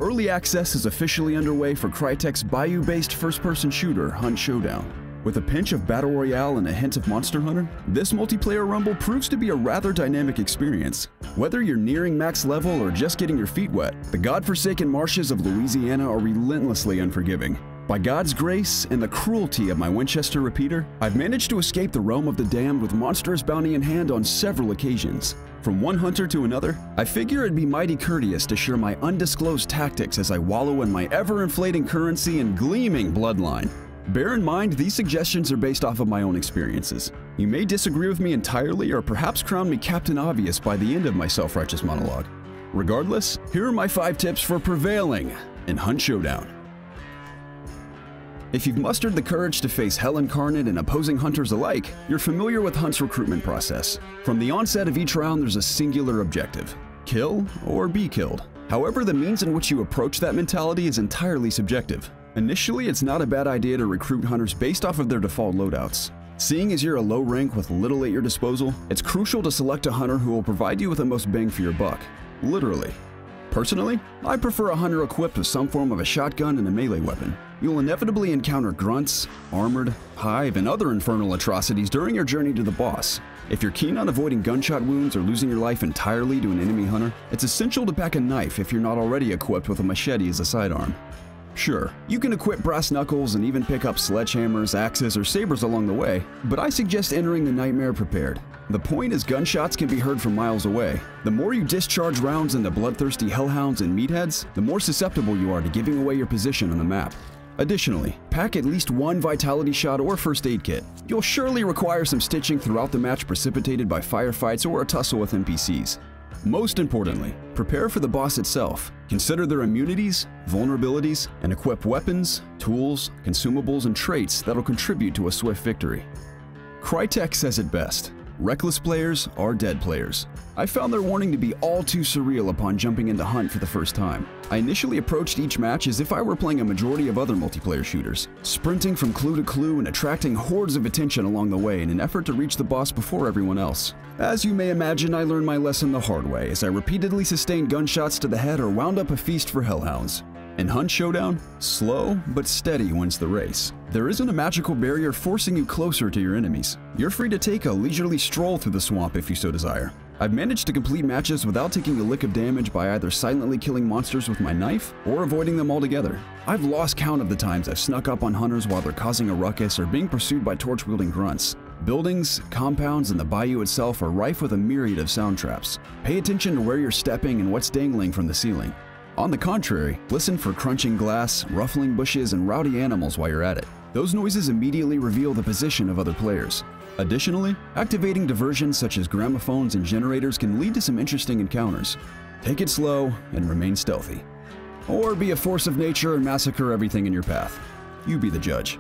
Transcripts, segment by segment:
Early access is officially underway for Crytek's bayou-based first-person shooter, Hunt Showdown. With a pinch of Battle Royale and a hint of Monster Hunter, this multiplayer rumble proves to be a rather dynamic experience. Whether you're nearing max level or just getting your feet wet, the godforsaken marshes of Louisiana are relentlessly unforgiving. By God's grace and the cruelty of my Winchester repeater, I've managed to escape the realm of the damned with monstrous bounty in hand on several occasions. From one hunter to another, I figure it'd be mighty courteous to share my undisclosed tactics as I wallow in my ever-inflating currency and gleaming bloodline. Bear in mind, these suggestions are based off of my own experiences. You may disagree with me entirely or perhaps crown me Captain Obvious by the end of my self-righteous monologue. Regardless, here are my 5 tips for prevailing in Hunt Showdown. If you've mustered the courage to face hell incarnate and opposing hunters alike, you're familiar with Hunt's recruitment process. From the onset of each round, there's a singular objective: kill or be killed. However, the means in which you approach that mentality is entirely subjective. Initially, it's not a bad idea to recruit hunters based off of their default loadouts. Seeing as you're a low rank with little at your disposal, it's crucial to select a hunter who will provide you with the most bang for your buck. Literally. Personally, I prefer a hunter equipped with some form of a shotgun and a melee weapon. You'll inevitably encounter grunts, armored, hive, and other infernal atrocities during your journey to the boss. If you're keen on avoiding gunshot wounds or losing your life entirely to an enemy hunter, it's essential to pack a knife if you're not already equipped with a machete as a sidearm. Sure, you can equip brass knuckles and even pick up sledgehammers, axes, or sabers along the way, but I suggest entering the nightmare prepared. The point is gunshots can be heard from miles away. The more you discharge rounds into bloodthirsty hellhounds and meatheads, the more susceptible you are to giving away your position on the map. Additionally, pack at least one vitality shot or first aid kit. You'll surely require some stitching throughout the match precipitated by firefights or a tussle with NPCs. Most importantly, prepare for the boss itself. Consider their immunities, vulnerabilities, and equip weapons, tools, consumables, and traits that'll contribute to a swift victory. Crytek says it best: reckless players are dead players. I found their warning to be all too surreal upon jumping into Hunt for the first time. I initially approached each match as if I were playing a majority of other multiplayer shooters, sprinting from clue to clue and attracting hordes of attention along the way in an effort to reach the boss before everyone else. As you may imagine, I learned my lesson the hard way as I repeatedly sustained gunshots to the head or wound up a feast for hellhounds. In Hunt Showdown, slow but steady wins the race. There isn't a magical barrier forcing you closer to your enemies. You're free to take a leisurely stroll through the swamp if you so desire. I've managed to complete matches without taking a lick of damage by either silently killing monsters with my knife or avoiding them altogether. I've lost count of the times I've snuck up on hunters while they're causing a ruckus or being pursued by torch-wielding grunts. Buildings, compounds, and the bayou itself are rife with a myriad of sound traps. Pay attention to where you're stepping and what's dangling from the ceiling. On the contrary, listen for crunching glass, ruffling bushes, and rowdy animals while you're at it. Those noises immediately reveal the position of other players. Additionally, activating diversions such as gramophones and generators can lead to some interesting encounters. Take it slow and remain stealthy. Or be a force of nature and massacre everything in your path. You be the judge.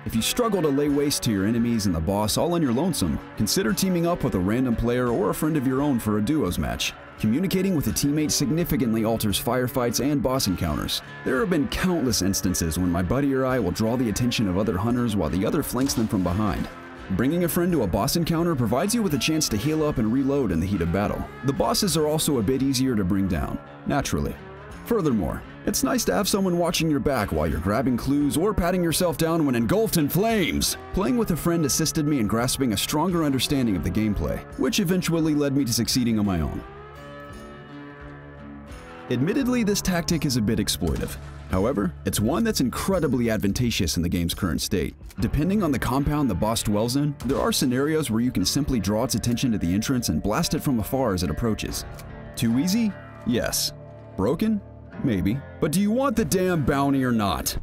If you struggle to lay waste to your enemies and the boss all on your lonesome, consider teaming up with a random player or a friend of your own for a duos match. Communicating with a teammate significantly alters firefights and boss encounters. There have been countless instances when my buddy or I will draw the attention of other hunters while the other flanks them from behind. Bringing a friend to a boss encounter provides you with a chance to heal up and reload in the heat of battle. The bosses are also a bit easier to bring down, naturally. Furthermore, it's nice to have someone watching your back while you're grabbing clues or patting yourself down when engulfed in flames. Playing with a friend assisted me in grasping a stronger understanding of the gameplay, which eventually led me to succeeding on my own. Admittedly, this tactic is a bit exploitive. However, it's one that's incredibly advantageous in the game's current state. Depending on the compound the boss dwells in, there are scenarios where you can simply draw its attention to the entrance and blast it from afar as it approaches. Too easy? Yes. Broken? Maybe. But do you want the damn bounty or not?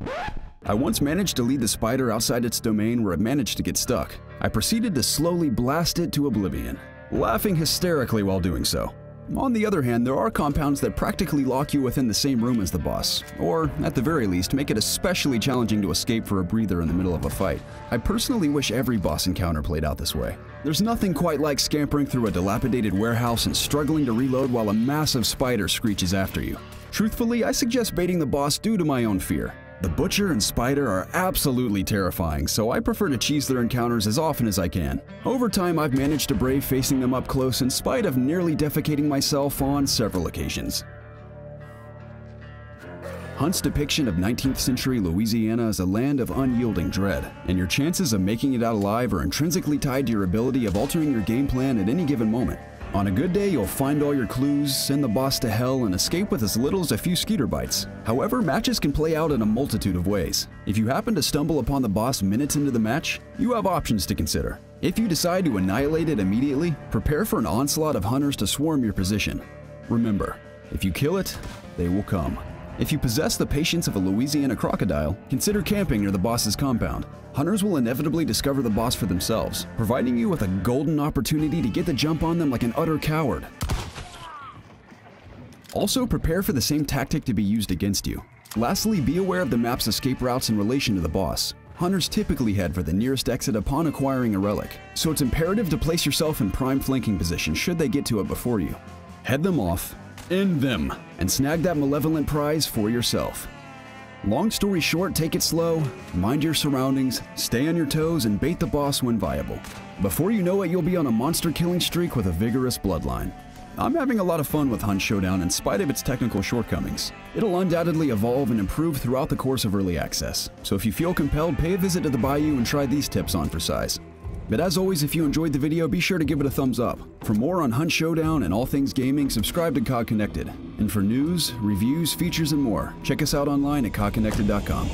I once managed to lead the spider outside its domain where it managed to get stuck. I proceeded to slowly blast it to oblivion, laughing hysterically while doing so. On the other hand, there are compounds that practically lock you within the same room as the boss, or, at the very least, make it especially challenging to escape for a breather in the middle of a fight. I personally wish every boss encounter played out this way. There's nothing quite like scampering through a dilapidated warehouse and struggling to reload while a massive spider screeches after you. Truthfully, I suggest baiting the boss due to my own fear. The Butcher and Spider are absolutely terrifying, so I prefer to cheese their encounters as often as I can. Over time, I've managed to brave facing them up close in spite of nearly defecating myself on several occasions. Hunt's depiction of 19th century Louisiana is a land of unyielding dread, and your chances of making it out alive are intrinsically tied to your ability of altering your game plan at any given moment. On a good day, you'll find all your clues, send the boss to hell, and escape with as little as a few skeeter bites. However, matches can play out in a multitude of ways. If you happen to stumble upon the boss minutes into the match, you have options to consider. If you decide to annihilate it immediately, prepare for an onslaught of hunters to swarm your position. Remember, if you kill it, they will come. If you possess the patience of a Louisiana crocodile, consider camping near the boss's compound. Hunters will inevitably discover the boss for themselves, providing you with a golden opportunity to get the jump on them like an utter coward. Also, prepare for the same tactic to be used against you. Lastly, be aware of the map's escape routes in relation to the boss. Hunters typically head for the nearest exit upon acquiring a relic, so it's imperative to place yourself in prime flanking position should they get to it before you. Head them off, end them, and snag that malevolent prize for yourself. Long story short, take it slow, mind your surroundings, stay on your toes, and bait the boss when viable. Before you know it, you'll be on a monster killing streak with a vigorous bloodline. I'm having a lot of fun with Hunt Showdown in spite of its technical shortcomings. It'll undoubtedly evolve and improve throughout the course of early access, so if you feel compelled, pay a visit to the bayou and try these tips on for size. But as always, if you enjoyed the video, be sure to give it a thumbs up. For more on Hunt Showdown and all things gaming, subscribe to COGconnected. And for news, reviews, features, and more, check us out online at COGconnected.com.